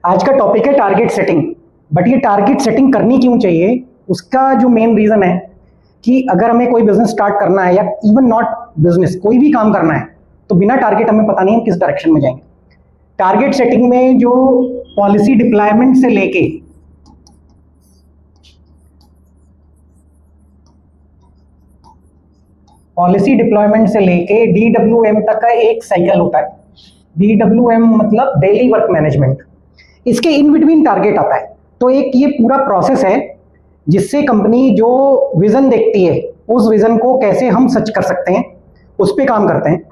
आज का टॉपिक है टारगेट सेटिंग। बट ये टारगेट सेटिंग करनी क्यों चाहिए, उसका जो मेन रीजन है कि अगर हमें कोई बिजनेस स्टार्ट करना है या इवन नॉट बिजनेस, कोई भी काम करना है, तो बिना टारगेट हमें पता नहीं हम किस डायरेक्शन में जाएंगे। टारगेट सेटिंग में जो पॉलिसी डिप्लॉयमेंट से लेके DWM तक का एक साइकिल होता है। DWM मतलब डेली वर्क मैनेजमेंट। इसके इन बिटवीन टारगेट आता है। तो एक ये पूरा प्रोसेस है जिससे कंपनी जो विजन देखती है उस विजन को कैसे हम सच कर सकते हैं, उस पर काम करते हैं।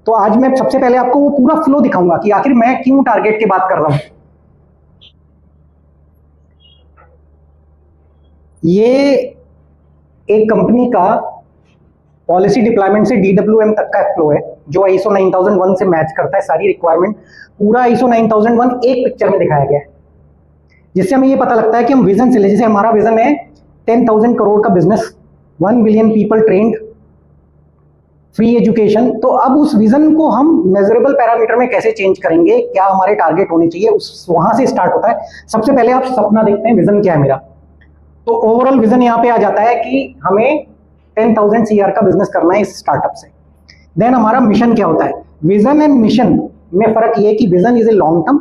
तो आज मैं सबसे पहले आपको वो पूरा फ्लो दिखाऊंगा कि आखिर मैं क्यों टारगेट की बात कर रहा हूं। ये एक कंपनी का पॉलिसी डिप्लॉयमेंट से DWM तक का फ्लो है जो ISO 9001 से मैच करता है। सारी रिक्वायरमेंट पूरा ISO 9001 एक पिक्चर में दिखाया गया है, जिससे हमें ये पता लगता है कि हम विजन से ले, जैसे हमारा विजन है 10,000 करोड़ का business, 1 billion people trend, free education. तो अब उस विजन को हम मेजरेबल पैरामीटर में कैसे चेंज करेंगे, क्या हमारे टारगेट होने चाहिए, उस वहां से स्टार्ट होता है। सबसे पहले आप सपना देखते हैं, विजन क्या है मेरा। तो ओवरऑल विजन यहाँ पे आ जाता है कि हमें 10,000 CR का बिजनेस करना है इस स्टार्टअप से। देन हमारा मिशन क्या होता है। विजन एंड मिशन में फर्क ये है कि vision is a long term,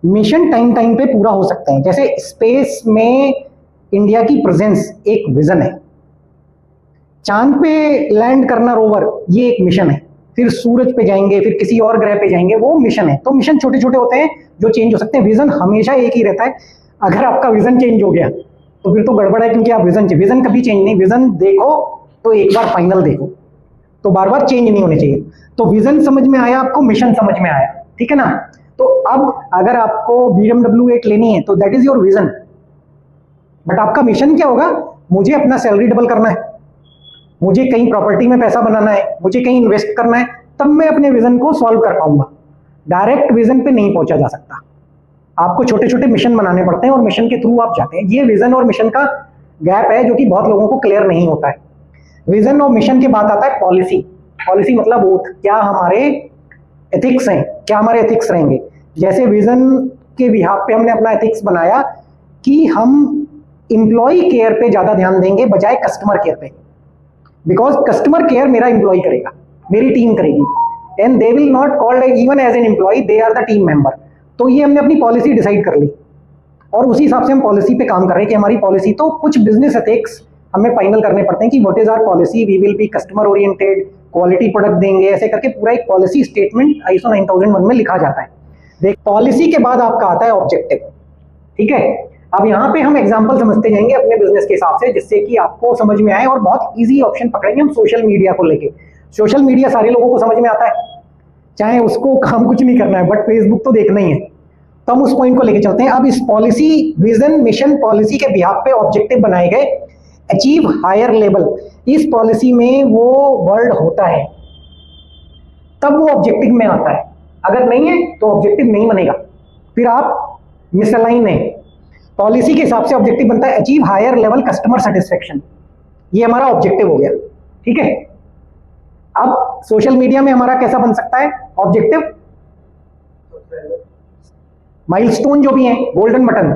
mission time पे पूरा हो सकते हैं। जैसे स्पेस में इंडिया की प्रेजेंस एक विजन है, चांद पे लैंड करना रोवर ये एक मिशन है, फिर सूरज पे जाएंगे, फिर किसी और ग्रह पे जाएंगे, वो मिशन है। तो मिशन छोटे छोटे होते हैं जो चेंज हो सकते हैं, विजन हमेशा एक ही रहता है। अगर आपका विजन चेंज हो गया तो फिर तो गड़बड़ है, क्योंकि आप विजन कभी चेंज नहीं। विजन देखो तो एक बार फाइनल देखो, तो बार बार चेंज नहीं होने चाहिए। तो विजन समझ में आया आपको, मिशन समझ में आया, ठीक है ना। तो अब अगर आपको BMW 8 लेनी है तो that is your vision, but आपका मिशन क्या होगा, मुझे अपना सैलरी डबल करना है, मुझे कहीं प्रॉपर्टी में पैसा बनाना है, मुझे कहीं इन्वेस्ट करना है, तब मैं अपने विजन को सॉल्व कर पाऊंगा। डायरेक्ट विजन पे नहीं पहुंचा जा सकता, आपको छोटे छोटे मिशन बनाने पड़ते हैं और मिशन के थ्रू आप जाते हैं। ये विजन और मिशन का गैप है जो कि बहुत लोगों को क्लियर नहीं होता है। विजन और मिशन के बाद आता है पॉलिसी। पॉलिसी मतलब ओथ, क्या हमारे एथिक्स हैं, क्या हमारे एथिक्स रहेंगे। जैसे विजन के बिहाफ पे हमने अपना एथिक्स बनाया कि हम इंप्लॉय केयर पे ज्यादा ध्यान देंगे बजाय कस्टमर केयर पे, बिकॉज कस्टमर केयर मेरा इंप्लॉय करेगा, मेरी टीम करेगी, and they will not called even as an employee, they are the team member. तो ये हमने अपनी पॉलिसी डिसाइड कर ली और उसी हिसाब से हम पॉलिसी पे काम कर रहे हैं कि हमारी पॉलिसी, तो कुछ बिजनेस एथिक्स हमें फाइनल करने पड़ते हैं कि what is our policy, we will be customer oriented, quality product देंगे, ऐसे करके पूरा एक पॉलिसी स्टेटमेंट ISO 9001 में लिखा जाता है। देख, पॉलिसी के बाद आपका आता है ऑब्जेक्टिव, ठीक है। अब यहाँ पे हम एग्जांपल समझते जाएंगे अपने बिजनेस के हिसाब से, जिससे कि आपको समझ में आए, और बहुत इजी ऑप्शन पकड़ेंगे हम सोशल मीडिया को लेके। सोशल मीडिया सारे लोगों को समझ में आता है, चाहे उसको काम कुछ नहीं करना है, बट फेसबुक तो देखना ही है। तो हम उस पॉइंट को लेके चलते हैं। अब इस पॉलिसी, विजन, मिशन, पॉलिसी के बिहाफ पे ऑब्जेक्टिव बनाए गए। अचीव हायर लेवल, इस पॉलिसी में वो वर्ड होता है तब वो ऑब्जेक्टिव में आता है, अगर नहीं है तो ऑब्जेक्टिव नहीं बनेगा, फिर आप मिसअलाइन है। पॉलिसी के हिसाब से ऑब्जेक्टिव बनता है achieve higher level customer satisfaction, ये हमारा ऑब्जेक्टिव हो गया, ठीक है। अब सोशल मीडिया में हमारा कैसा बन सकता है ऑब्जेक्टिव, माइलस्टोन जो भी है, गोल्डन बटन,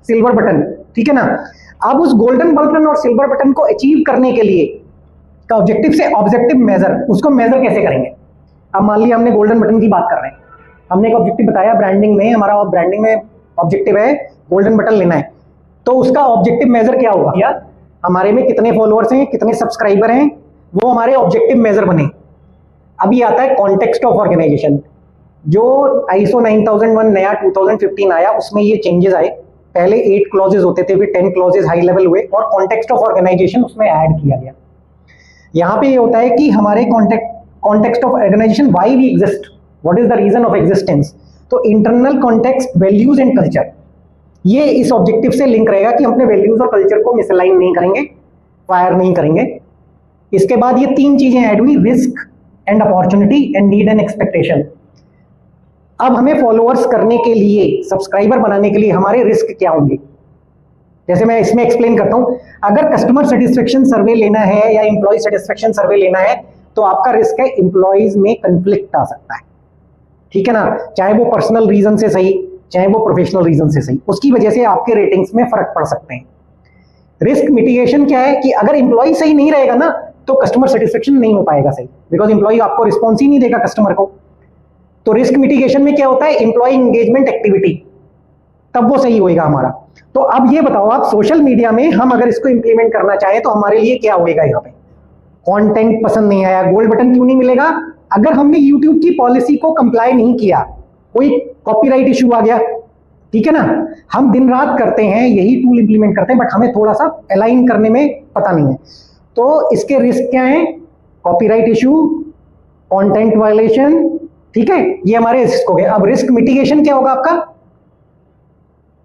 सिल्वर बटन, ठीक है ना। अब उस गोल्डन बटन और सिल्वर बटन को अचीव करने के लिए का ऑब्जेक्टिव से ऑब्जेक्टिव मेजर, उसको मेजर कैसे करेंगे। अब मान लिया हमने गोल्डन बटन की बात कर रहे हैं, हमने एक ऑब्जेक्टिव बताया ब्रांडिंग में, हमारा ब्रांडिंग में ऑब्जेक्टिव है गोल्डन बटन लेना है, तो उसका ऑब्जेक्टिव मेजर क्या होगा, या हमारे में कितने फॉलोअर्स हैं, कितने सब्सक्राइबर हैं, वो हमारे ऑब्जेक्टिव मेजर बने। अभी आता है कॉन्टेक्स्ट ऑफ ऑर्गेनाइजेशन। जो ISO 9001 नया 2015 आया, उसमें ये चेंजेस आए। पहले 8 क्लॉजेस होते थे, फिर 10 क्लॉजेस हाई लेवल हुए और कॉन्टेक्स्ट ऑफ ऑर्गेनाइजेशन उसमें ऐड किया गया। यहाँ पे ये होता है कि हमारे context of organisation, why we exist, what is the reason of existence. तो internal context, values and culture, ये इस ऑब्जेक्टिव से लिंक रहेगा कि हम अपने वैल्यूज और कल्चर को मिसअलाइन नहीं करेंगे, फायर नहीं करेंगे। इसके बाद ये 3 चीजें ऐड हुई, risk and opportunity and need and expectation. अब हमें फॉलोअर्स करने के लिए, सब्सक्राइबर बनाने के लिए हमारे रिस्क क्या होंगे, जैसे मैं इसमें एक्सप्लेन करता हूं। अगर कस्टमर सेटिस्फेक्शन सर्वे लेना है या एम्प्लॉय सेटिस्फेक्शन सर्वे लेना है, तो आपका रिस्क है एम्प्लॉयज में कंफ्लिक्ट आ सकता है, ठीक है ना। चाहे वो पर्सनल रीजन से सही, चाहे वो प्रोफेशनल रीजन से सही, उसकी वजह से आपके रेटिंग्स में फर्क पड़ सकते हैं। रिस्क मिटिगेशन क्या है कि अगर इंप्लॉय सही नहीं रहेगा ना तो कस्टमर सेटिस्फेक्शन नहीं हो पाएगा सही, बिकॉज इंप्लॉय आपको रिस्पॉन्स ही नहीं देगा कस्टमर को। तो रिस्क मिटिगेशन में क्या होता है, इंप्लॉय एंगेजमेंट एक्टिविटी, तब वो सही होएगा हमारा। तो अब ये बताओ आप, सोशल मीडिया में हम अगर इसको इंप्लीमेंट करना चाहें तो हमारे लिए क्या होएगा? यहाँ पे कंटेंट पसंद नहीं आया, गोल्ड बटन क्यों नहीं मिलेगा? अगर हमने यूट्यूब की पॉलिसी को कंप्लाई नहीं किया, कोई कॉपीराइट इशू आ गया, ठीक है ना। हम दिन रात करते हैं, यही टूल इंप्लीमेंट करते हैं, बट हमें थोड़ा सा अलाइन करने में पता नहीं है। तो इसके रिस्क क्या है? कॉपीराइट इशू, कंटेंट वायलेशन, ठीक है, ये हमारे रिस्क हो गए। अब रिस्क मिटिगेशन क्या होगा आपका?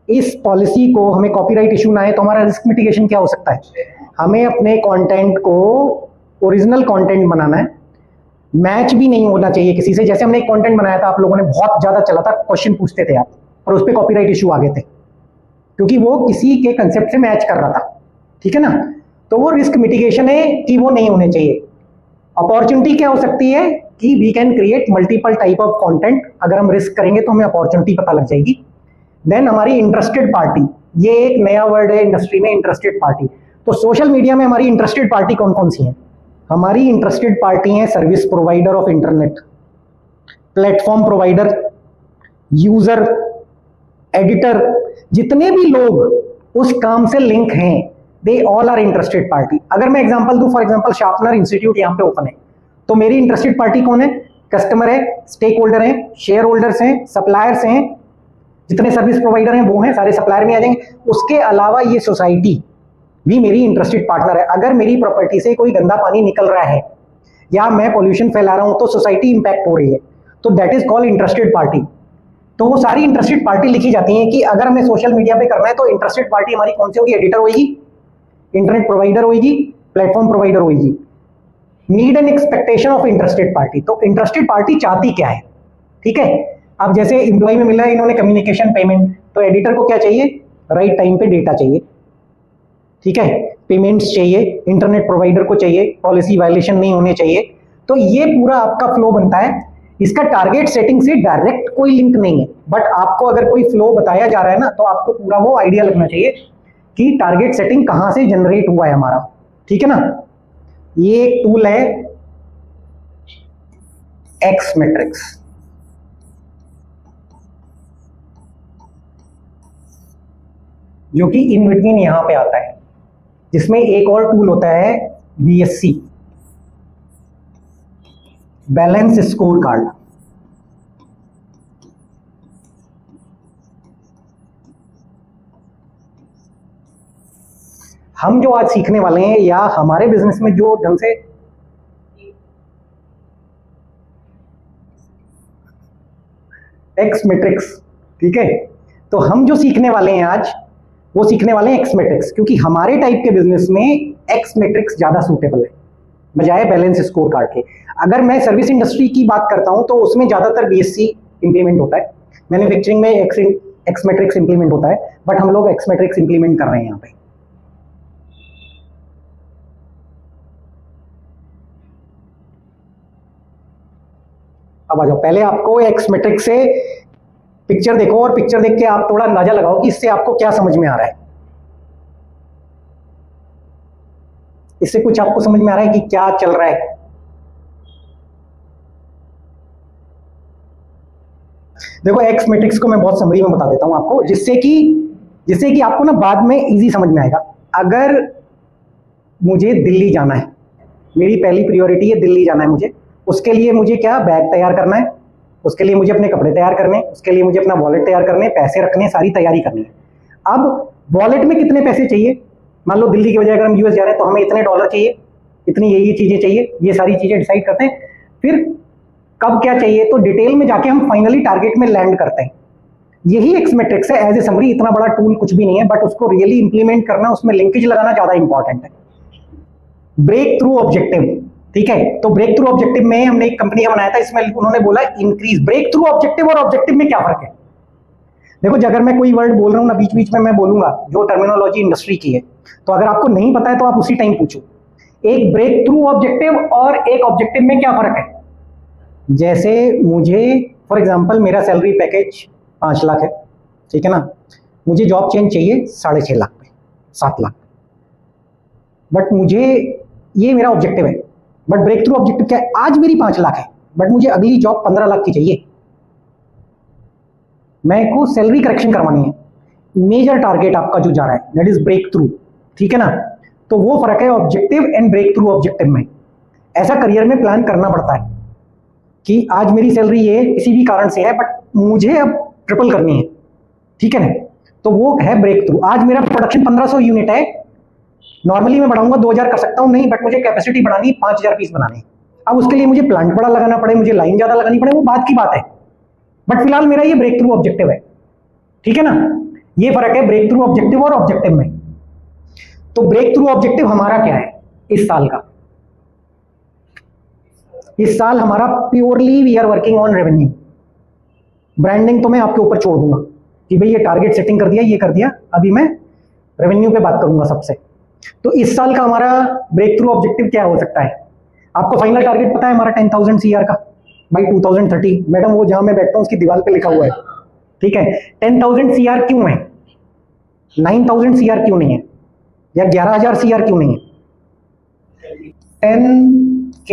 इस पॉलिसी को हमें कॉपीराइट इशू ना है तो हमारा रिस्क मिटिगेशन क्या हो सकता है? हमें अपने कंटेंट को ओरिजिनल कंटेंट बनाना है, मैच भी नहीं होना चाहिए किसी से। जैसे हमने एक कंटेंट बनाया था, आप लोगों ने बहुत ज्यादा चला था, क्वेश्चन पूछते थे आप, और उस पर कॉपीराइट इशू आ गए थे क्योंकि वो किसी के कंसेप्ट से मैच कर रहा था, ठीक है ना। तो वो रिस्क मिटिगेशन है कि वो नहीं होने चाहिए। अपॉर्चुनिटी क्या हो सकती है कि we can create multiple type of content. अगर हम रिस्क करेंगे तो हमें अपॉर्चुनिटी पता लग जाएगी। देन हमारी इंटरेस्टेड पार्टी, ये एक नया वर्ड है इंडस्ट्री में, इंटरेस्टेड पार्टी। तो सोशल मीडिया में हमारी इंटरेस्टेड पार्टी कौन कौन सी है? हमारी इंटरेस्टेड पार्टी है service provider of internet, platform provider, user, editor, जितने भी लोग उस काम से लिंक हैं, they all are interested party. अगर मैं एग्जांपल दूं, फॉर एग्जांपल शार्पनर इंस्टीट्यूट यहाँ पे ओपन है, तो मेरी इंटरेस्टेड पार्टी कौन है? कस्टमर है, स्टेक होल्डर है, शेयर होल्डर्स हैं, सप्लायर्स हैं, जितने सर्विस प्रोवाइडर हैं वो हैं, सारे सप्लायर में आ जाएंगे। उसके अलावा ये सोसाइटी भी मेरी इंटरेस्टेड पार्टनर है। अगर मेरी प्रॉपर्टी से कोई गंदा पानी निकल रहा है या मैं पॉल्यूशन फैला रहा हूं तो सोसाइटी इंपैक्ट हो रही है, तो that is called interested party. तो वो सारी इंटरेस्टेड पार्टी लिखी जाती हैं कि अगर हमें सोशल मीडिया पे करना है तो इंटरेस्टेड पार्टी हमारी कौन सी होगी? एडिटर होगी, इंटरनेट प्रोवाइडर होगी, प्लेटफॉर्म प्रोवाइडर होगी। Need and expectation of interested party, तो इंटरेस्टेड पार्टी चाहती क्या है, ठीक है। अब जैसे इंप्लॉय में मिला है इन्होंने कम्युनिकेशन पेमेंट, तो एडिटर को क्या चाहिए? राइट टाइम पे डेटा चाहिए, ठीक है, पेमेंट्स चाहिए, इंटरनेट प्रोवाइडर को चाहिए, पॉलिसी वायलेशन नहीं होने चाहिए। तो ये पूरा आपका फ्लो बनता है। इसका टारगेट सेटिंग से डायरेक्ट कोई लिंक नहीं है, बट आपको अगर कोई फ्लो बताया जा रहा है ना तो आपको पूरा वो आइडिया लगना चाहिए कि टारगेट सेटिंग कहां से जनरेट हुआ है हमारा, ठीक है ना। ये एक टूल है एक्स मैट्रिक्स, जो कि इन बिटवीन यहां पे आता है, जिसमें एक और टूल होता है बीएससी, बैलेंस स्कोर कार्ड। हम जो आज सीखने वाले हैं या हमारे बिजनेस में जो ढंग से एक्स मैट्रिक्स, ठीक है, तो हम जो सीखने वाले हैं आज वो सीखने वाले हैं एक्स मैट्रिक्स, क्योंकि हमारे टाइप के बिजनेस में एक्स मैट्रिक्स ज्यादा सूटेबल है बजाय बैलेंस स्कोर कार्ड के। अगर मैं सर्विस इंडस्ट्री की बात करता हूं तो उसमें ज्यादातर बीएससी इंप्लीमेंट होता है, मैन्युफैक्चरिंग में एक्स मैट्रिक्स इंप्लीमेंट होता है, बट हम लोग एक्स मैट्रिक्स इंप्लीमेंट कर रहे हैं यहाँ पे। अब आ जाओ, पहले आपको एक्स मैट्रिक्स से पिक्चर देखो और पिक्चर देख के आप थोड़ा अंदाजा लगाओ कि इससे आपको क्या समझ में आ रहा है। इससे कुछ आपको समझ में आ रहा है कि क्या चल रहा है? देखो एक्स मैट्रिक्स को मैं बहुत समरी में बता देता हूं आपको, जिससे कि आपको ना बाद में इजी समझ में आएगा। अगर मुझे दिल्ली जाना है, मेरी पहली प्रायोरिटी है दिल्ली जाना है मुझे, उसके लिए मुझे क्या बैग तैयार करना है, उसके लिए मुझे अपने कपड़े तैयार करने, उसके लिए मुझे अपना वॉलेट तैयार करने, पैसे रखने, सारी तैयारी करनी है। अब वॉलेट में कितने पैसे चाहिए? मान लो दिल्ली की बजाय अगर हम यूएस जा रहे हैं तो हमें इतने डॉलर चाहिए, इतनी ये चीजें चाहिए, ये सारी चीजें डिसाइड करते हैं। फिर कब क्या चाहिए तो डिटेल में जाके हम फाइनली टारगेट में लैंड करते हैं। यही एक्स मैट्रिक्स है। एज ए समरी इतना बड़ा टूल कुछ भी नहीं है, बट उसको रियली इंप्लीमेंट करना, उसमें लिंकेज लगाना ज्यादा इंपॉर्टेंट है। ब्रेक थ्रू ऑब्जेक्टिव, ठीक है, तो ब्रेक थ्रू ऑब्जेक्टिव में हमने एक कंपनी का बनाया था, इसमें उन्होंने बोला इंक्रीज। ब्रेक थ्रू ऑब्जेक्टिव और ऑब्जेक्टिव में क्या फर्क है? देखो अगर मैं कोई वर्ड बोल रहा हूं ना, बीच बीच में मैं बोलूंगा जो टर्मिनोलॉजी इंडस्ट्री की है, तो अगर आपको नहीं पता है तो आप उसी टाइम पूछो। एक ब्रेक थ्रू ऑब्जेक्टिव और एक ऑब्जेक्टिव में क्या फर्क है? जैसे मुझे फॉर एग्जांपल मेरा सैलरी पैकेज 5 लाख है, ठीक है ना, मुझे जॉब चेंज चाहिए 6.5 लाख पे, 7 लाख, बट मुझे ये मेरा ऑब्जेक्टिव है। बट ब्रेक थ्रू ऑब्जेक्टिव क्या है, आज मेरी 5 लाख है बट मुझे अगली जॉब 15 लाख की चाहिए, मैं को सैलरी करेक्शन करवानी है। मेजर टारगेट आपका जो जा रहा है दैट इज ब्रेक थ्रू, ठीक है ना। तो वो फर्क है objective and breakthrough objective में। ऐसा करियर में प्लान करना पड़ता है कि आज मेरी सैलरी ये किसी भी कारण से है बट मुझे अब ट्रिपल करनी है, ठीक है ना। तो वो है ब्रेक थ्रू। आज मेरा प्रोडक्शन 1500 यूनिट है, नॉर्मली मैं बढ़ाऊंगा 2000 कर सकता हूं, नहीं बट मुझे कैपेसिटी बढ़ानी 5000 पीस बनाने। अब उसके लिए मुझे प्लांट बड़ा लगाना पड़े, मुझे लाइन ज्यादा लगानी पड़े, वो बात की बात है, बट फिलहाल मेरा ये ब्रेक थ्रू ऑब्जेक्टिव है, ठीक है ना। ये फर्क है ब्रेक थ्रू ऑब्जेक्टिव और ऑब्जेक्टिव में। तो ब्रेक थ्रू ऑब्जेक्टिव हमारा क्या है इस साल का? इस साल हमारा purely we are working on revenue. Branding तो मैं आपके ऊपर छोड़ दूंगा कि भाई ये टारगेट सेटिंग कर दिया, ये कर दिया, अभी मैं रेवेन्यू पे बात करूंगा सबसे। तो इस साल का हमारा ब्रेक थ्रू ऑब्जेक्टिव क्या हो सकता है? आपको फाइनल टारगेट पता है हमारा 10,000 CR का बाई 2030। मैडम वो जहां मैं बैठता हूं उसकी दीवार पे लिखा हुआ है, ठीक है। 10,000 CR क्यों है, 9,000 CR क्यों नहीं है, या 11,000 CR क्यों नहीं है? 10K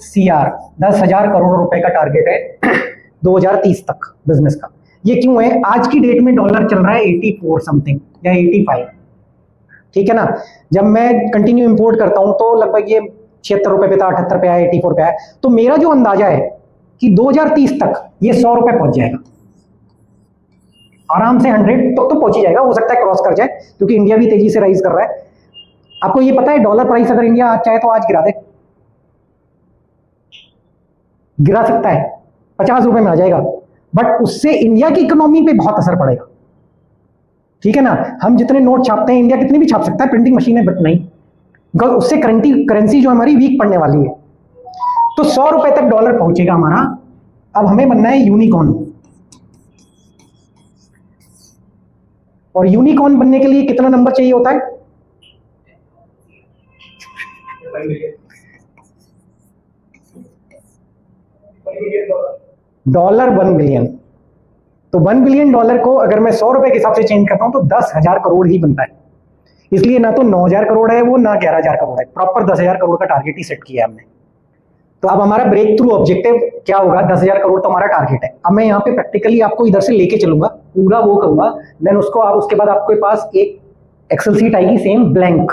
CR 10,000 करोड़ रुपए का टारगेट है 2030 तक बिजनेस का। ये क्यों है? आज की डेट में डॉलर चल रहा है 84 समथिंग या 85, ठीक है ना। जब मैं कंटिन्यू इंपोर्ट करता हूं तो लगभग ये 76 रुपए पे था, 78 पे आया, 84 पे आया। तो मेरा जो अंदाजा है कि 2030 तक ये 100 रुपए पहुंच जाएगा आराम से, 100 तो पहुंच ही जाएगा, हो सकता है क्रॉस कर जाए क्योंकि इंडिया भी तेजी से राइज कर रहा है। आपको ये पता है डॉलर प्राइस अगर इंडिया आज चाहे तो आज गिरा दे, गिरा सकता है, 50 रुपए में आ जाएगा, बट उससे इंडिया की इकोनॉमी पे बहुत असर पड़ेगा, ठीक है ना। हम जितने नोट छापते हैं, इंडिया कितने भी छाप सकता है, प्रिंटिंग मशीन है, बट नहीं, उससे करेंसी जो हमारी वीक पड़ने वाली है। तो 100 रुपए तक डॉलर पहुंचेगा हमारा। अब हमें बनना है यूनिकॉर्न, और यूनिकॉर्न बनने के लिए कितना नंबर चाहिए होता है? Dollar 1 billion. तो 1 बिलियन डॉलर को अगर मैं 100 रुपए के हिसाब से चेंज करता हूं तो 10,000 करोड़ ही बनता है। इसलिए ना तो 9,000 करोड़ है वो, ना 11,000 करोड़ है, प्रॉपर 10,000 करोड़ का टारगेट ही सेट किया हमने। तो अब हमारा ब्रेक थ्रू ऑब्जेक्टिव क्या होगा? 10,000 करोड़ तो हमारा टारगेट है। अब मैं यहाँ पे प्रैक्टिकली आपको इधर से लेके चलूंगा, पूरा वो करूंगा, देन उसको आप उसके बाद आपके पास एक एक्सेल शीट आएगी सेम ब्लैंक,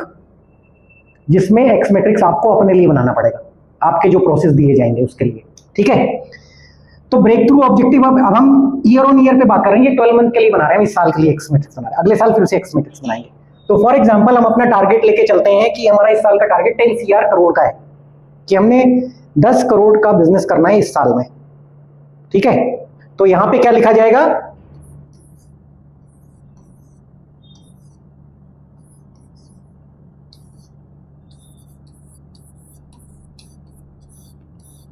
जिसमें एक्स मैट्रिक्स आपको अपने लिए बनाना पड़ेगा, आपके जो प्रोसेस दिए जाएंगे उसके लिए, ठीक है। तो ब्रेक थ्रू ऑब्जेक्टिव अब हम ईयर ऑन ईयर पे बात करेंगे, 12 मंथ के लिए बना रहे हैं, इस साल के लिए एक्स मैट्रिक्स बना रहे हैं, अगले साल फिर से एक्स मैट्रिक्स बनाएंगे। तो फॉर एग्जांपल हम अपना टारगेट लेके चलते हैं कि हमारा इस साल का टारगेट 10 CR करोड़ का है, कि हमने 10 करोड़ का बिजनेस करना है इस साल में, ठीक है। तो यहां पे क्या लिखा जाएगा?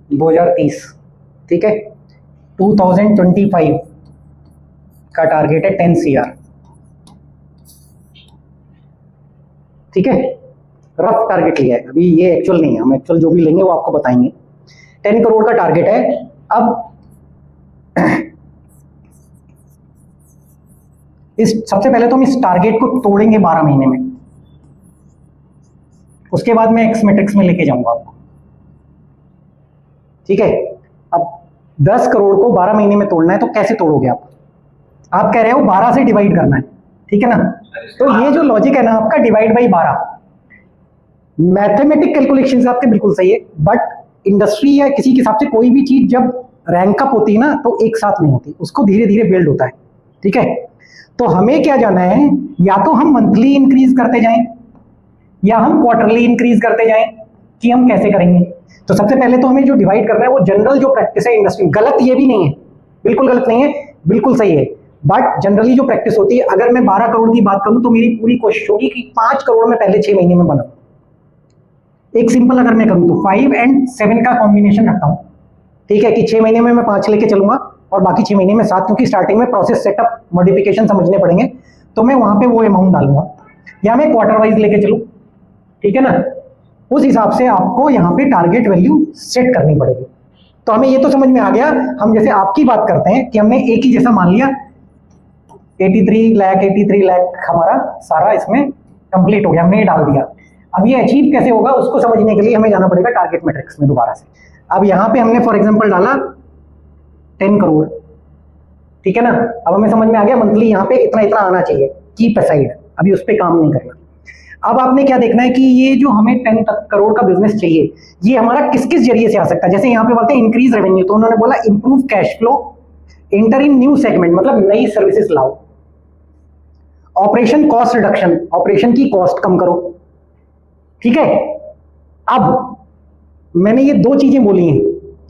$2030, ठीक है। 2025 का टारगेट है 10 CR, ठीक है। रफ टारगेट लिया है, अभी ये एक्चुअल नहीं है, हम एक्चुअल जो भी लेंगे वो आपको बताएंगे। 10 करोड़ का टारगेट है। अब सबसे पहले तो हम इस टारगेट को तोड़ेंगे 12 महीने में, उसके बाद मैं एक्स मैट्रिक्स में लेके जाऊंगा आपको, ठीक है। अब 10 करोड़ को 12 महीने में तोड़ना है, तो कैसे तोड़ोगे आप? आप कह रहे हो 12 से डिवाइड करना है, ठीक है ना। तो ये जो लॉजिक है ना आपका, डिवाइड बाई 12, मैथमेटिक कैलकुलेशन आपके बिल्कुल सही है, बट इंडस्ट्री या किसी के हिसाब से कोई भी चीज जब रैंक अप होती है ना तो एक साथ नहीं होती, उसको धीरे धीरे बिल्ड होता है, ठीक है। तो हमें क्या जाना है, या तो हम मंथली इंक्रीज करते जाएं या हम क्वार्टरली इंक्रीज करते जाएं, कि हम कैसे करेंगे। तो सबसे पहले तो हमें जो डिवाइड करना है वो जनरल जो प्रैक्टिस है इंडस्ट्री, गलत ये भी नहीं है, बिल्कुल गलत नहीं है, बिल्कुल सही है, बट जनरली जो प्रैक्टिस होती है, अगर मैं 12 करोड़ की बात करूं तो मेरी पूरी कोशिश होगी कि 5 करोड़ में पहले 6 महीने में बनाऊं। एक सिंपल अगर मैं करूं तो 5 और 7 का कॉम्बिनेशन रखता हूं, ठीक है, कि 6 महीने में मैं 5 लेके चलूंगा और बाकी 6 महीने में 7, क्योंकि स्टार्टिंग में प्रोसेस सेटअप मॉडिफिकेशन समझने पड़ेंगे, तो मैं वहां पे वो अमाउंट डालूंगा, या मैं क्वार्टर वाइज लेके चलूं, ठीक है ना। उस हिसाब से आपको यहाँ पे टारगेट वैल्यू सेट करनी पड़ेगी। तो हमें ये तो समझ में आ गया, हम जैसे आपकी बात करते हैं कि हमने एक ही जैसा मान लिया, 83 लाख हमारा सारा इसमें कंप्लीट हो गया, हमने डाल दिया। अब ये अचीव कैसे होगा उसको समझने के लिए हमें जाना पड़ेगा टारगेट मैट्रिक्स में दोबारा से। अब यहाँ पे हमने फॉर एग्जांपल डाला 10 करोड़, ठीक है ना। अब हमें समझ में आ गया मंथली यहाँ पे इतना इतना आना चाहिए, कीप असाइड, अभी उस पर काम नहीं करना। अब आपने क्या देखना है कि ये जो हमें 10 करोड़ का बिजनेस चाहिए, ये हमारा किस किस जरिए से आ सकता है। जैसे यहाँ पे बोलते हैं इंक्रीज रेवेन्यू, तो उन्होंने बोला improve cash flow, enter in new segment मतलब नई सर्विसेज लाओ, ऑपरेशन कॉस्ट रिडक्शन, ऑपरेशन की कॉस्ट कम करो, ठीक है। अब मैंने ये दो चीजें बोली हैं,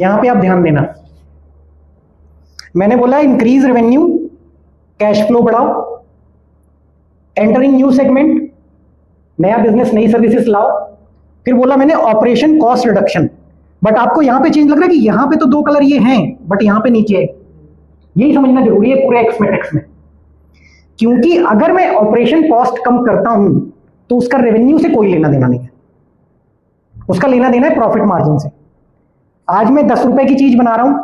यहां पे आप ध्यान देना। मैंने बोला इंक्रीज रेवेन्यू, कैश फ्लो बढ़ाओ, एंटर इन न्यू सेगमेंट, नया बिजनेस नई सर्विसेज लाओ, फिर बोला मैंने ऑपरेशन कॉस्ट रिडक्शन। बट आपको यहां पे चेंज लग रहा है कि यहां पे तो दो कलर ये हैं बट यहां पे नीचे है, यही समझना जरूरी है पूरे एक्स मैट्रिक्स में। क्योंकि अगर मैं ऑपरेशन कॉस्ट कम करता हूं तो उसका रेवेन्यू से कोई लेना देना नहीं है, उसका लेना देना है प्रॉफिट मार्जिन से। आज मैं 10 रुपए की चीज बना रहा हूं,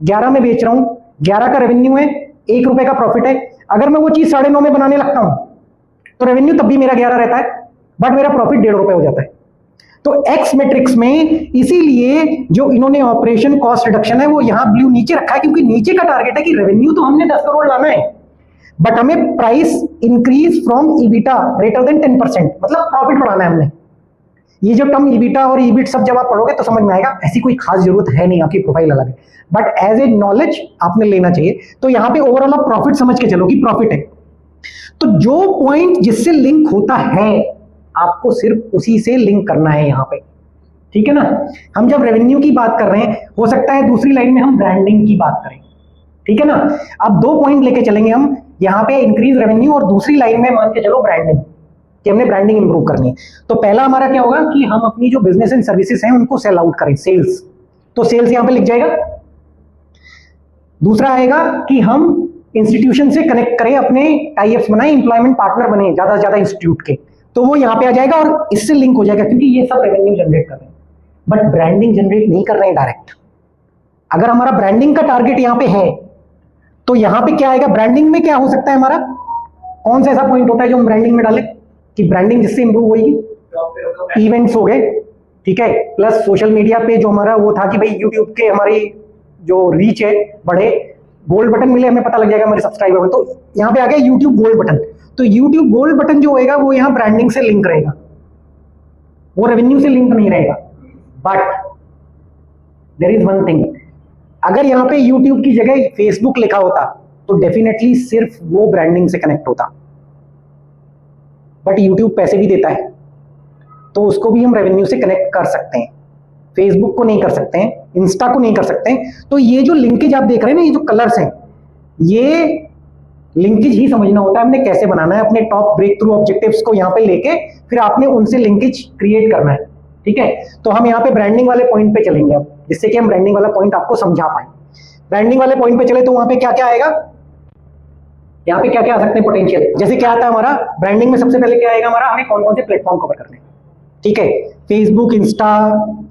11 में बेच रहा हूं, 11 का रेवेन्यू है, 1 रुपए का प्रॉफिट है। अगर मैं वो चीज 9.5 में बनाने लगता हूं तो रेवेन्यू तब भी मेरा 11 रहता है बट मेरा प्रॉफिट 1.5 रुपए हो जाता है। तो एक्स मैट्रिक्स में इसीलिए जो इन्होंने ऑपरेशन कॉस्ट रिडक्शन है वो यहां ब्लू नीचे रखा है, क्योंकि नीचे का टारगेट है कि रेवेन्यू तो हमने 10 करोड़ लाना है बट हमें price increase from EBITDA greater than 10%, मतलब प्रॉफिट बढ़ाना है हमने। ये जो टर्म ईबिटा और ईबिट सब जब आप पढ़ोगे तो समझ में आएगा, ऐसी कोई खास जरूरत है नहीं, आपकी प्रोफाइल अलग है बट एज ए नॉलेज आपने लेना चाहिए। तो यहां पे ओवरऑल आप प्रॉफिट समझ के चलो कि प्रॉफिट है, तो जो पॉइंट जिससे लिंक होता है आपको सिर्फ उसी से लिंक करना है यहां पे, ठीक है ना। हम जब रेवेन्यू की बात कर रहे हैं, हो सकता है दूसरी लाइन में हम ब्रांडिंग की बात करें, ठीक है ना। अब 2 पॉइंट लेके चलेंगे हम, यहां पे इंक्रीज रेवेन्यू और दूसरी लाइन में मान के चलो ब्रांडिंग, कि हमने ब्रांडिंग इंप्रूव करनी है। तो पहला हमारा क्या होगा कि हम अपनी जो बिजनेस एंड सर्विसेज हैं उनको सेल आउट करें, सेल्स, तो सेल्स यहां पे लिख जाएगा। दूसरा आएगा कि हम इंस्टीट्यूशन से कनेक्ट करें, अपने टाइप्स बनाए, एम्प्लॉयमेंट पार्टनर बने ज्यादा से ज्यादा इंस्टीट्यूट के, तो वो यहां पे आ जाएगा और इससे लिंक हो जाएगा, क्योंकि ये सब रेवेन्यू जनरेट कर रहे हैं बट ब्रांडिंग जनरेट नहीं कर रहे हैं डायरेक्ट। अगर हमारा ब्रांडिंग का टारगेट यहां पे है तो यहां पे क्या आएगा, ब्रांडिंग में क्या हो सकता है हमारा, कौन सा ऐसा पॉइंट होता है जो हम ब्रांडिंग में डालें कि ब्रांडिंग जिससे इंप्रूव होगी, इवेंट्स हो गए, ठीक है, प्लस सोशल मीडिया पे जो हमारा वो था कि भाई यूट्यूब के हमारी जो रीच है बढ़े, गोल्ड बटन मिले, हमें पता लग जाएगा हमारे सब्सक्राइबर में, तो यहां पे आ गया यूट्यूब गोल्ड बटन। तो यूट्यूब गोल्ड बटन जो होएगा वो यहां ब्रांडिंग से लिंक रहेगा, वो रेवेन्यू से लिंक नहीं रहेगा। But there is one thing, अगर यहां पे यूट्यूब की जगह फेसबुक लिखा होता तो डेफिनेटली सिर्फ वो ब्रांडिंग से कनेक्ट होता, बट यूट्यूब पैसे भी देता है तो उसको भी हम रेवेन्यू से कनेक्ट कर सकते हैं, फेसबुक को नहीं कर सकते हैं, इंस्टा को नहीं कर सकते हैं। तो ये जो लिंकेज आप देख रहे हैं ना, ये जो कलर्स हैं, ये लिंकेज ही समझना होता है हमने कैसे बनाना है। अपने टॉप ब्रेक थ्रू ऑब्जेक्टिव्स को यहाँ पे लेके फिर आपने उनसे लिंकेज क्रिएट करना है, ठीक है। तो हम यहाँ पे ब्रांडिंग वाले पॉइंट पे चलेंगे अब, जिससे कि हम ब्रांडिंग वाला पॉइंट आपको समझा पाए। ब्रांडिंग वाले पॉइंट पे चले तो वहां पे क्या क्या आएगा, यहाँ पे क्या क्या आ सकते हैं पोटेंशियल। जैसे क्या आता है हमारा ब्रांडिंग में, सबसे पहले क्या आएगा हमारा, हमें कौन कौन से प्लेटफॉर्म कवर करने हैं, ठीक है, फेसबुक, इंस्टा,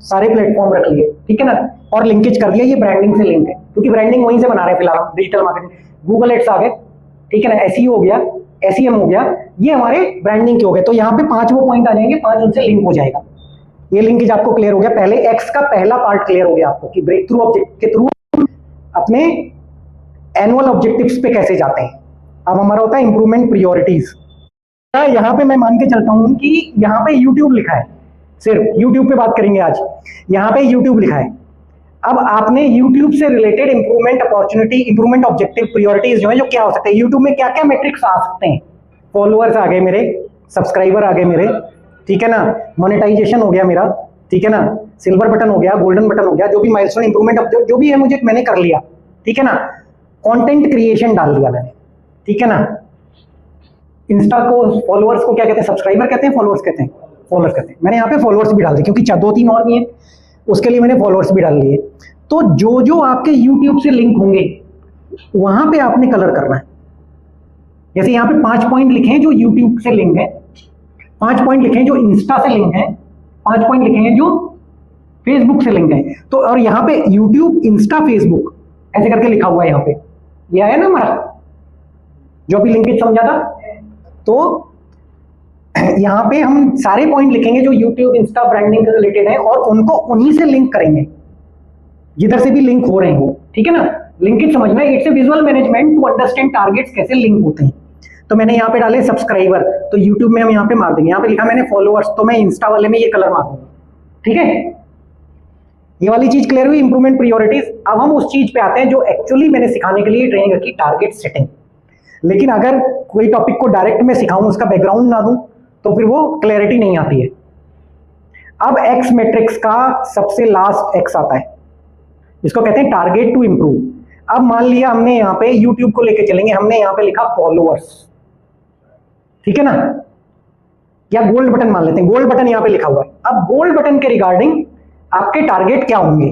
सारे प्लेटफॉर्म रख लिए, ठीक है ना, और लिंकेज कर दिया, ये ब्रांडिंग से लिंक है क्योंकि ब्रांडिंग वहीं से बना रहे हैं फिलहाल, डिजिटल मार्केटिंग, गूगल एड्स आ गए, ठीक है ना, एसईओ हो गया, एसईएम हो गया, ये हमारे ब्रांडिंग के हो गए। तो यहाँ पे 5 वो पॉइंट आ जाएंगे, 5 उनसे लिंक हो जाएगा। ये लिंकेज आपको क्लियर हो गया, पहले एक्स का पहला पार्ट क्लियर हो गया आपको कि ब्रेक थ्रू ऑब्जेक्ट के थ्रू अपने एनुअल ऑब्जेक्टिव्स पे कैसे जाते हैं। अब हमारा होता है इंप्रूवमेंट प्रायोरिटीज। यहाँ पे मैं मान के चलता हूं कि यहाँ पे यूट्यूब लिखा है, सिर्फ यूट्यूब पे बात करेंगे आज, यहाँ पे यूट्यूब लिखा है। अब आपने यूट्यूब से related improvement opportunity, improvement objective, priorities जो है, जो क्या हो सकते हैं यूट्यूब में, क्या क्या मेट्रिक्स आ सकते हैं, फॉलोअर्स आ गए मेरे, सब्सक्राइबर आ गए मेरे, ठीक है ना, मोनेटाइजेशन हो गया मेरा, ठीक है ना, सिल्वर बटन हो गया, गोल्डन बटन हो गया, जो भी माइलस्टोन इंप्रूवमेंट जो भी है मुझे मैंने कर लिया, ठीक है ना, कंटेंट क्रिएशन डाल दिया मैंने, ठीक है ना। इंस्टा को फॉलोअर्स को क्या कहते हैं, सब्सक्राइबर कहते हैं, फॉलोअर्स कहते हैं, फॉलोअर्स कहते हैं। मैंने यहाँ पे फॉलोअर्स भी डाल दिए क्योंकि 2-3 और भी हैं, उसके लिए मैंने फॉलोअर्स भी डाल लिए। तो जो जो आपके यूट्यूब से लिंक होंगे वहां पे आपने कलर करना है। जैसे यहाँ पे 5 पॉइंट लिखे हैं जो यूट्यूब से लिंक है, 5 पॉइंट लिखे हैं जो इंस्टा से लिंक है, 5 पॉइंट लिखे हैं जो फेसबुक से लिंक है। तो और यहाँ पे यूट्यूब, इंस्टा, फेसबुक ऐसे करके लिखा हुआ है, यहाँ पे ये आया ना हमारा, जो अभी लिंकेज समझा था। तो यहाँ पे हम सारे पॉइंट लिखेंगे जो यूट्यूब इंस्टा ब्रांडिंग से रिलेटेड है और उनको उन्हीं से लिंक करेंगे जिधर से भी लिंक हो रहे हैं वो, ठीक है ना। लिंकेज समझना, it's a visual management to understand targets कैसे लिंक होते हैं। तो मैंने यहाँ पे डाले सब्सक्राइबर, तो यूट्यूब में हम यहाँ पे मार देंगे। यहाँ पे लिखा मैंने फॉलोअर्स, तो मैं इंस्टा वाले में ये कलर मार दूंगा, ठीक है। ये वाली चीज क्लियर हुई, इंप्रूवमेंट प्रायोरिटीज। अब हम उस चीज पे आते हैं जो एक्चुअली मैंने सिखाने के लिए ट्रेनिंग रखी, टारगेट सेटिंग। लेकिन अगर कोई टॉपिक को डायरेक्ट में सिखाऊं, उसका बैकग्राउंड ना दूं, तो फिर वो क्लैरिटी नहीं आती है। अब एक्स मैट्रिक्स का सबसे लास्ट एक्स आता है, इसको कहते हैं टारगेट टू इंप्रूव। अब मान लिया हमने यहाँ पे यूट्यूब को लेके चलेंगे, हमने यहाँ पे लिखा फॉलोअर्स, ठीक है ना, या गोल्ड बटन मान लेते हैं, गोल्ड बटन यहाँ पे लिखा हुआ है। अब गोल्ड बटन के रिगार्डिंग आपके टारगेट क्या होंगे?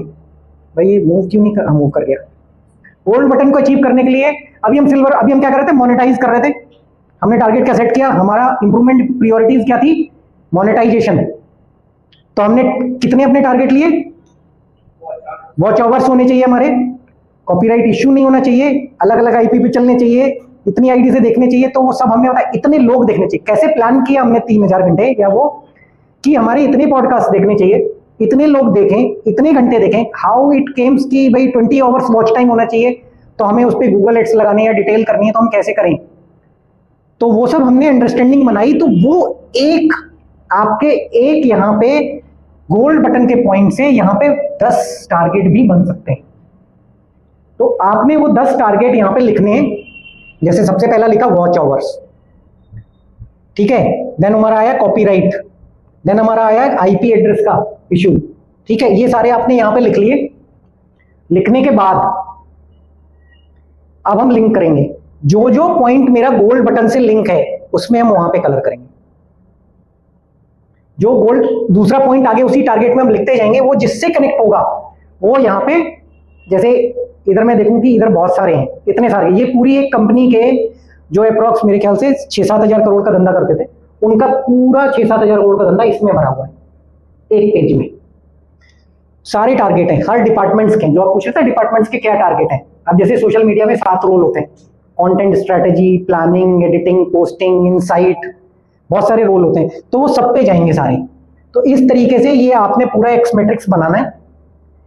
भाई ये मूव क्यों नहीं कर, मूव कर गया। गोल्ड बटन को अचीव करने के लिए अभी हम सिल्वर, अभी हम क्या कर रहे थे, मोनेटाइज कर रहे थे। हमने टारगेट क्या सेट किया, हमारा इंप्रूवमेंट प्रायोरिटीज क्या थी, मोनेटाइजेशन। तो हमने कितने अपने टारगेट लिए, वॉच आवर्स होने चाहिए हमारे, कॉपीराइट इश्यू नहीं होना चाहिए, अलग अलग आईपी पे चलने चाहिए, इतनी आईडी से देखने चाहिए। तो वो सब हमने बताया, इतने लोग देखने चाहिए। कैसे प्लान किया हमने 3000 घंटे, या वो कि हमारे इतने पॉडकास्ट देखने चाहिए, इतने लोग देखें, इतने घंटे देखें। हाउ इट केम्स कि भाई 20 आवर्स वॉच टाइम होना चाहिए, तो हमें उस पर गूगल एड्स लगाने या डिटेल करनी है, तो हम कैसे करें। तो वो सब हमने अंडरस्टैंडिंग बनाई। तो वो एक आपके एक यहाँ पे गोल्ड बटन के पॉइंट से यहाँ पे 10 टारगेट भी बन सकते हैं। तो आपने वो 10 टारगेट यहाँ पे लिखने हैं। जैसे सबसे पहला लिखा वॉच आवर्स, ठीक है। देन हमारा आया कॉपीराइट, देन हमारा आया आईपी एड्रेस का इशू, ठीक है। ये सारे आपने यहां पे लिख लिए। लिखने के बाद अब हम लिंक करेंगे। जो जो पॉइंट मेरा गोल्ड बटन से लिंक है उसमें हम वहां पे कलर करेंगे। जो गोल्ड दूसरा पॉइंट आगे उसी टारगेट में हम लिखते जाएंगे, वो जिससे कनेक्ट होगा वो यहां पे, जैसे इधर मैं देखूं कि इधर बहुत सारे हैं, इतने सारे। ये पूरी एक कंपनी के जो अप्रॉक्स मेरे ख्याल से 6-7 हजार करोड़ का धंधा करते थे, उनका पूरा 6-7 हजार करोड़ का धंधा इसमें भरा हुआ है, एक पेज में। सारे टारगेट हैं हर डिपार्टमेंट्स के। जो आप पूछ रहे थे डिपार्टमेंट्स के क्या टारगेट हैं, अब जैसे सोशल मीडिया में 7 रोल होते हैं, content strategy, planning, editing, posting, insight, बहुत सारे रोल होते हैं। तो वो सब पे जाएंगे सारे। तो इस तरीके से ये आपने पूरा एक्स मैट्रिक्स बनाना है।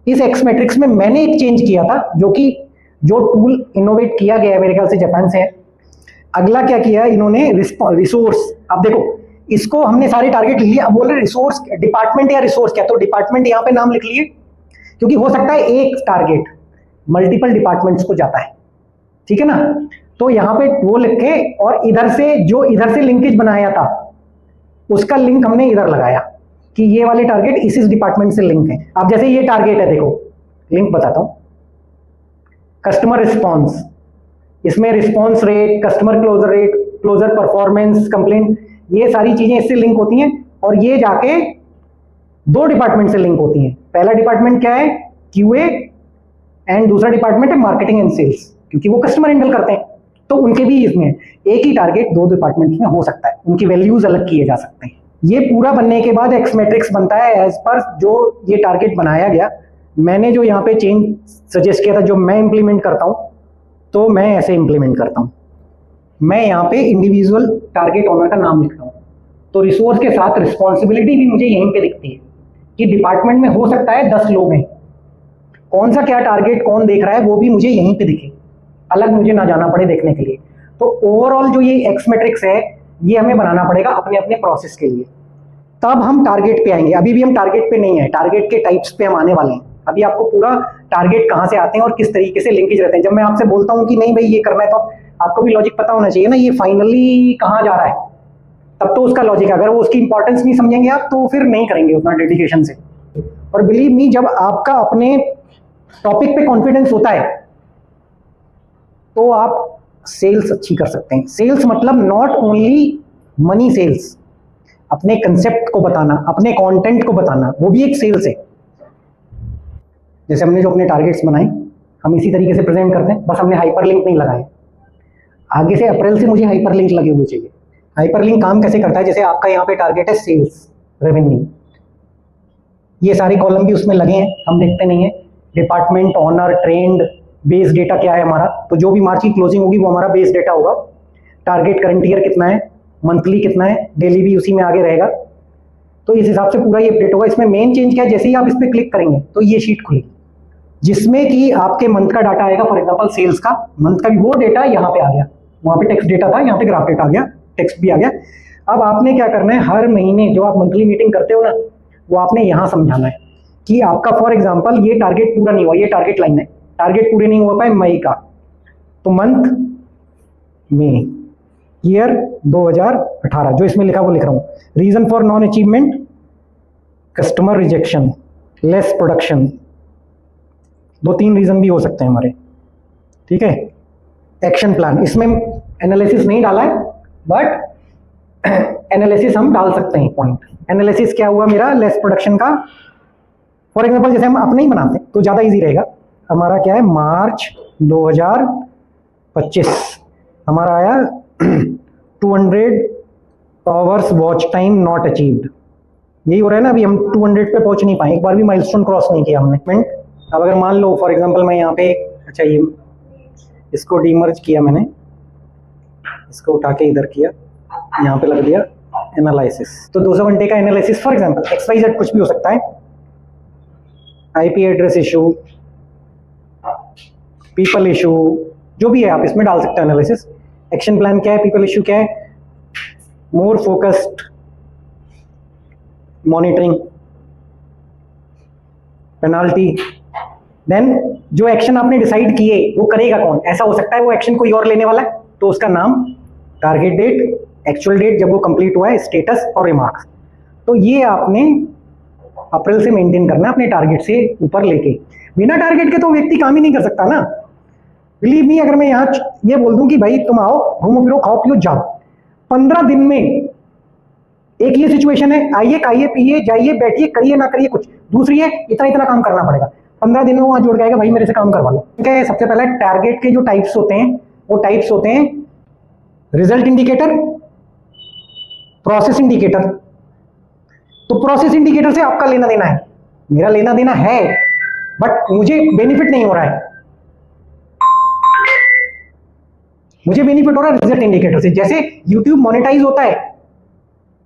इस एक्स मैट्रिक्स में मैंने एक चेंज किया था, जो कि जो टूल इनोवेट किया गया है मेरे ख्याल से जापान से है। अगला क्या किया इन्होंने, रिसोर्स। अब देखो इसको हमने सारे टारगेट लिया, अब बोल रहे रिसोर्स डिपार्टमेंट या रिसोर्स क्या, तो डिपार्टमेंट यहाँ पे नाम लिख लिए, क्योंकि हो सकता है एक टारगेट मल्टीपल डिपार्टमेंट्स को जाता है, ठीक है ना। तो यहाँ पे वो लिख के, और इधर से जो इधर से लिंकेज बनाया था उसका लिंक हमने इधर लगाया कि ये वाले टारगेट इस डिपार्टमेंट से लिंक है। अब जैसे ये टारगेट है, देखो लिंक बताता हूं, कस्टमर रिस्पॉन्स, इसमें response rate, customer closure rate, closure performance, complaint, ये सारी चीजें इससे लिंक होती हैं। और ये जाके 2 डिपार्टमेंट से लिंक होती हैं। पहला डिपार्टमेंट क्या है, क्यूए, एंड दूसरा डिपार्टमेंट है मार्केटिंग एंड सेल्स, क्योंकि वो कस्टमर हैंडल करते हैं। तो उनके भी इसमें एक ही टारगेट 2 डिपार्टमेंट में हो सकता है, उनकी वैल्यूज अलग किए जा सकते हैं। ये पूरा बनने के बाद एक्स मैट्रिक्स बनता है एज पर जो ये टारगेट बनाया गया। मैंने जो यहाँ पे चेंज सजेस्ट किया था, जो मैं इंप्लीमेंट करता हूँ, तो मैं ऐसे इंप्लीमेंट करता हूँ। मैं यहाँ पे इंडिविजुअल टारगेट ओनर का नाम लिखता हूँ। तो रिसोर्स के साथ रिस्पॉन्सिबिलिटी भी मुझे यहीं पे दिखती है कि डिपार्टमेंट में हो सकता है 10 लोग हैं, कौन सा क्या टारगेट कौन देख रहा है वो भी मुझे यहीं पे दिखे, अलग मुझे ना जाना पड़े देखने के लिए। तो ओवरऑल जो ये एक्स मैट्रिक्स है ये हमें बनाना पड़ेगा अपने अपने प्रोसेस के लिए। तब हम टारगेट पे आएंगे। अभी भी हम टारगेट पे नहीं है, टारगेट के टाइप्स पे हम आने वाले हैं। अभी आपको पूरा टारगेट कहाँ से आते हैं और किस तरीके से लिंकेज रहते हैं। जब मैं आपसे बोलता हूँ कि नहीं भाई ये करना है, तो आपको भी लॉजिक पता होना चाहिए ना, ये फाइनली कहाँ जा रहा है, तब तो उसका लॉजिक है। अगर वो उसकी इंपॉर्टेंस नहीं समझेंगे आप, तो फिर नहीं करेंगे उतना डेडिकेशन से। और बिलीव मी, जब आपका अपने टॉपिक पे कॉन्फिडेंस होता है तो आप सेल्स अच्छी कर सकते हैं। सेल्स मतलब नॉट ओनली मनी सेल्स, अपने कंसेप्ट को बताना, अपने कंटेंट को बताना, वो भी एक सेल्स है। जैसे हमने जो अपने टारगेट्स बनाए हम इसी तरीके से प्रेजेंट करते हैं, बस हमने हाइपरलिंक नहीं लगाए। आगे से अप्रैल से मुझे हाइपरलिंक लगे हुए चाहिए। हाइपरलिंक काम कैसे करता है, जैसे आपका यहाँ पे टारगेट है सेल्स रेवेन्यू, ये सारे कॉलम भी उसमें लगे हैं, हम देखते नहीं है। Department, owner, trend, base data क्या है हमारा, तो जो भी मार्च की क्लोजिंग होगी वो हमारा बेस डेटा होगा। टारगेट करंट ईयर कितना है, मंथली कितना है, डेली भी उसी में आगे रहेगा। तो इस हिसाब से पूरा ये अपडेट होगा। इसमें मेन चेंज क्या है, जैसे ही आप इस पर क्लिक करेंगे तो ये शीट खुलेगी जिसमें कि आपके मंथ का डाटा आएगा। फॉर एग्जांपल सेल्स का मंथ का भी वो डेटा यहाँ पे आ गया, वहां पे टेक्स्ट डेटा था, यहाँ पे ग्राफ डेटा आ गया, टेक्स्ट भी आ गया। अब आपने क्या करना है, हर महीने जो आप मंथली मीटिंग करते हो ना, वो आपने यहाँ समझाना है कि आपका फॉर एग्जाम्पल ये टारगेट पूरा नहीं हुआ, ये टारगेट लाइन है, टारगेट पूरे नहीं हो पाए मई का, तो मंथ में ईयर 2018 जो इसमें लिखा वो लिख रहा हूं। Reason for non achievement, customer rejection, less production, 2-3 reason भी हो सकते हैं हमारे, ठीक है। एक्शन प्लान, इसमें एनालिसिस नहीं डाला है बट एनालिसिस हम डाल सकते हैं। पॉइंट एनालिसिस क्या हुआ मेरा, लेस प्रोडक्शन का। फॉर एग्जांपल जैसे हम अपने ही बनाते हैं तो ज़्यादा इजी रहेगा। हमारा क्या है, मार्च 2025 हमारा आया 200 hours watch time not achieved. यही हो रहा है ना, अभी हम 200 पे पहुंच नहीं पाए, एक बार भी माइलस्टोन क्रॉस नहीं किया हमने। अब अगर मान लो फॉर एग्जांपल मैं यहाँ पे, अच्छा ये इसको डीमर्ज किया मैंने, इसको उठा के इधर किया, यहाँ पे लग दिया एनालिसिस। तो 200 घंटे का एनालिसिस फॉर एग्जांपल XYZ कुछ भी हो सकता है, IP address issue, people issue, जो भी है आप इसमें डाल सकते हो एनालिसिस। एक्शन प्लान क्या है, पीपल इशू क्या है, more focused monitoring, penalty. Then जो एक्शन आपने डिसाइड किए वो करेगा कौन, ऐसा हो सकता है वो एक्शन कोई और लेने वाला है, तो उसका नाम, टारगेट डेट, एक्चुअल डेट जब वो कंप्लीट हुआ है, स्टेटस और रिमार्क्स। तो ये आपने अप्रैल से मेंटेन करना है, अपने टारगेट से ऊपर लेके। बिना टारगेट के तो व्यक्ति काम ही नहीं कर सकता ना। बिलीव मी, अगर मैं यहाँ ये बोल दूं कि भाई तुम आओ, घूमो फिरो, खाओ पियो, जाओ, 15 दिन में एक ये सिचुएशन है, आइए खाइए पिए जाइए बैठिए, करिए ना करिए कुछ। दूसरी है इतना इतना काम करना पड़ेगा, 15 दिन में वहां जुड़ जाएगा, भाई मेरे से काम करवा लो। ठीक है, सबसे पहले टारगेट के जो टाइप्स होते हैं वो टाइप्स होते हैं रिजल्ट इंडिकेटर, प्रोसेस इंडिकेटर। तो प्रोसेस इंडिकेटर से आपका लेना देना है, मेरा लेना देना है, बट मुझे बेनिफिट नहीं हो रहा है। मुझे बेनिफिट हो रहा है रिजल्ट इंडिकेटर से। जैसे YouTube मोनेटाइज होता है,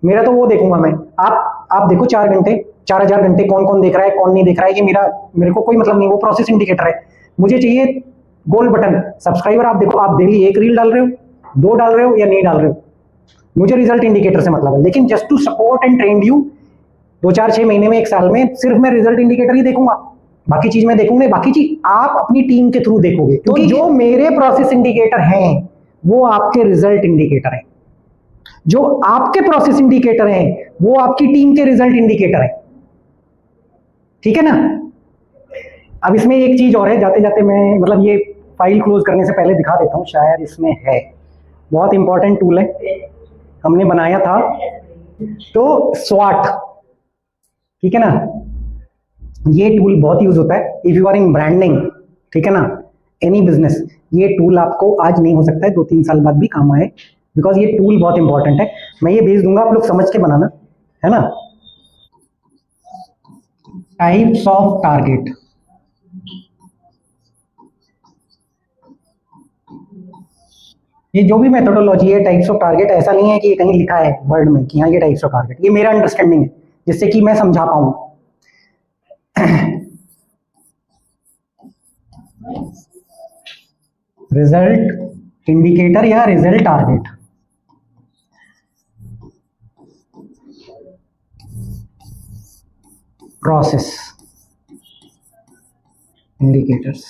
मेरा तो वो देखूंगा मैं, आप देखो 4 घंटे 4000 घंटे कौन कौन देख रहा है कौन नहीं देख रहा है, ये मेरे को कोई मतलब नहीं, वो प्रोसेस इंडिकेटर है। मुझे चाहिए गोल्ड बटन सब्सक्राइबर। आप देखो, आप डेली 1 रील डाल रहे हो, 2 डाल रहे हो या नहीं डाल रहे हो, मुझे रिजल्ट इंडिकेटर से मतलब है। लेकिन just to support and trend you, 2 4 6 महीने में 1 साल में सिर्फ मैं रिजल्ट इंडिकेटर ही देखूंगा, बाकी चीज मैं देखूंगा, बाकी चीज आप अपनी टीम के थ्रू देखोगे। क्योंकि जो मेरे प्रोसेस इंडिकेटर हैं वो आपके रिजल्ट इंडिकेटर है, जो आपके प्रोसेस इंडिकेटर हैं वो आपकी टीम के रिजल्ट इंडिकेटर है। ठीक है ना। अब इसमें एक चीज और है, जाते जाते मैं मतलब ये फाइल क्लोज करने से पहले दिखा देता हूं, शायद इसमें है, बहुत इंपॉर्टेंट टूल है, हमने बनाया था। तो स्वाट, ठीक है ना, ये टूल बहुत यूज होता है if you are in branding, ठीक है ना, एनी बिजनेस। ये टूल आपको आज नहीं हो सकता है, 2-3 साल बाद भी काम आए, बिकॉज ये टूल बहुत इंपॉर्टेंट है। मैं ये भेज दूंगा, आप लोग समझ के बनाना, है ना। टाइप्स ऑफ टारगेट, ये जो भी मेथोडोलॉजी है टाइप्स ऑफ टारगेट, ऐसा नहीं है कि ये कहीं लिखा है वर्ड में कि हाँ ये टाइप्स ऑफ टारगेट, ये मेरा अंडरस्टैंडिंग है जिससे कि मैं समझा पाऊं। रिजल्ट इंडिकेटर या result target, process indicators,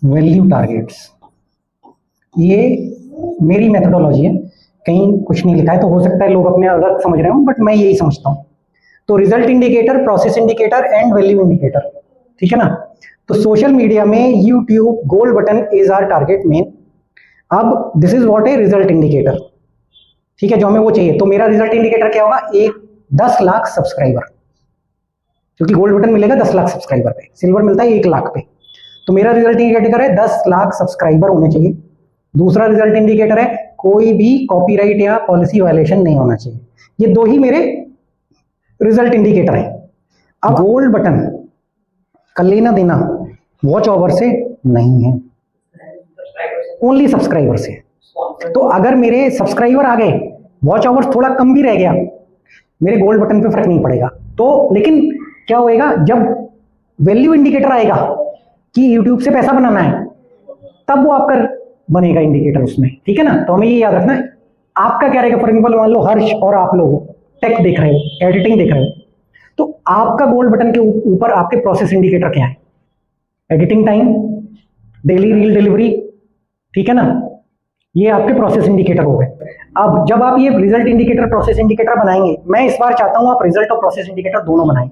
value targets. ये मेरी मेथोडोलॉजी है, कहीं कुछ नहीं लिखा है, तो हो सकता है लोग अपने अलग समझ रहे हो, बट मैं यही समझता हूं। तो result indicator, process indicator and value indicator, ठीक है ना। तो सोशल मीडिया में YouTube gold button is our target main. अब this is what a result indicator, ठीक है, जो हमें वो चाहिए। तो मेरा रिजल्ट इंडिकेटर क्या होगा, 10 लाख सब्सक्राइबर, क्योंकि गोल्ड बटन मिलेगा 10 लाख सब्सक्राइबर पे, सिल्वर मिलता है 1 लाख पे। तो मेरा रिजल्ट इंडिकेटर है 10 लाख सब्सक्राइबर होने चाहिए। दूसरा रिजल्ट इंडिकेटर है कोई भी कॉपीराइट या पॉलिसी वायलेशन नहीं होना चाहिए। ये 2 ही मेरे रिजल्ट इंडिकेटर है। अब गोल्ड बटन का लेना देना वॉच ओवर से नहीं है, ओनली सब्सक्राइबर से। तो अगर मेरे सब्सक्राइबर आ गए, वॉच आवर्स थोड़ा कम भी रह गया, मेरे गोल्ड बटन पे फर्क नहीं पड़ेगा। तो लेकिन क्या होएगा, जब वैल्यू इंडिकेटर आएगा कि यूट्यूब से पैसा बनाना है, तब वो आपका बनेगा इंडिकेटर उसमें, ठीक है ना। तो हमें ये याद रखना है। आपका क्या रहेगा, फॉर एग्जाम्पल मान लो हर्ष और आप लोग टेक देख रहे हो, एडिटिंग देख रहे हो, तो आपका गोल्ड बटन के ऊपर आपके प्रोसेस इंडिकेटर क्या है, editing time, daily reel delivery, ठीक है ना, ये आपके प्रोसेस इंडिकेटर हो गए। अब जब आप ये रिजल्ट इंडिकेटर प्रोसेस इंडिकेटर बनाएंगे, मैं इस बार चाहता हूं आप रिजल्ट और प्रोसेस इंडिकेटर दोनों बनाएं,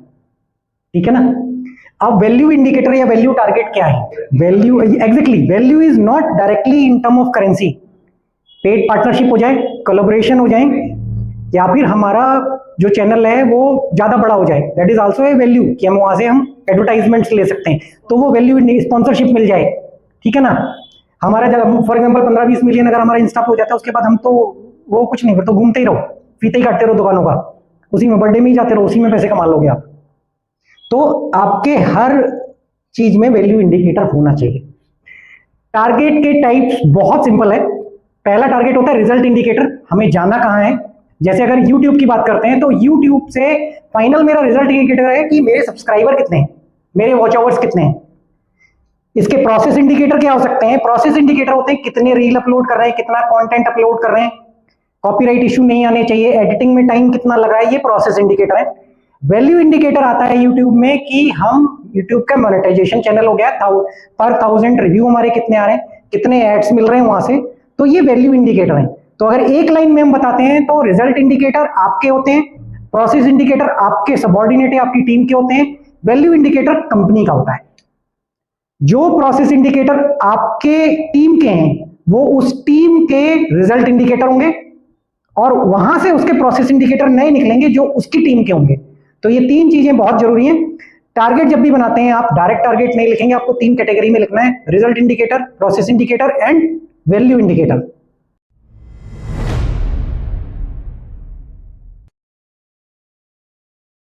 ठीक है ना। अब वैल्यू इंडिकेटर या वैल्यू टारगेट क्या है, value exactly value is not directly in term of currency, paid partnership हो जाए, कोलैबोरेशन हो जाए, या फिर हमारा जो चैनल है वो ज्यादा बड़ा हो जाए, that is also a value कि हम वहां से हम एडवर्टाइजमेंट्स ले सकते हैं, तो वो वैल्यू स्पॉन्सरशिप मिल जाए, ठीक है ना। हमारा जब फॉर एग्जांपल 15-20 मिलियन अगर हमारा इंस्टा पे हो जाता है, उसके बाद हम तो वो कुछ नहीं, फिर तो घूमते ही रहो, फीते ही काटते रहो दुकानों का, उसी में बर्थडे में ही जाते रहो, उसी में पैसे कमा लोगे आप। तो आपके हर चीज में वैल्यू इंडिकेटर होना चाहिए। टारगेट के टाइप्स बहुत सिंपल है। पहला टारगेट होता है रिजल्ट इंडिकेटर, हमें जाना कहां है। जैसे अगर YouTube की बात करते हैं तो YouTube से फाइनल मेरा रिजल्ट इंडिकेटर है कि मेरे सब्सक्राइबर कितने हैं, मेरे वॉच आवर्स कितने हैं। इसके प्रोसेस इंडिकेटर क्या हो सकते हैं, प्रोसेस इंडिकेटर होते हैं कितने रील अपलोड कर रहे हैं, कितना कंटेंट अपलोड कर रहे हैं, कॉपीराइट इश्यू नहीं आने चाहिए, एडिटिंग में टाइम कितना लगा है, ये प्रोसेस इंडिकेटर है। वैल्यू इंडिकेटर आता है यूट्यूब में कि हम यूट्यूब का मोनेटाइजेशन चैनल हो गया, पर 1000 रिव्यू हमारे कितने आ रहे हैं, कितने एड्स मिल रहे हैं वहां से, तो ये वैल्यू इंडिकेटर है। तो अगर एक लाइन में हम बताते हैं तो रिजल्ट इंडिकेटर आपके होते हैं, प्रोसेस इंडिकेटर आपके सबऑर्डिनेट है, आपकी टीम के होते हैं, वैल्यू इंडिकेटर कंपनी का होता है। जो प्रोसेस इंडिकेटर आपके टीम के हैं वो उस टीम के रिजल्ट इंडिकेटर होंगे, और वहां से उसके प्रोसेस इंडिकेटर नए निकलेंगे जो उसकी टीम के होंगे। तो ये तीन चीजें बहुत जरूरी हैं। टारगेट जब भी बनाते हैं आप डायरेक्ट टारगेट नहीं लिखेंगे, आपको तीन कैटेगरी में लिखना है, result indicator, process indicator and value indicator.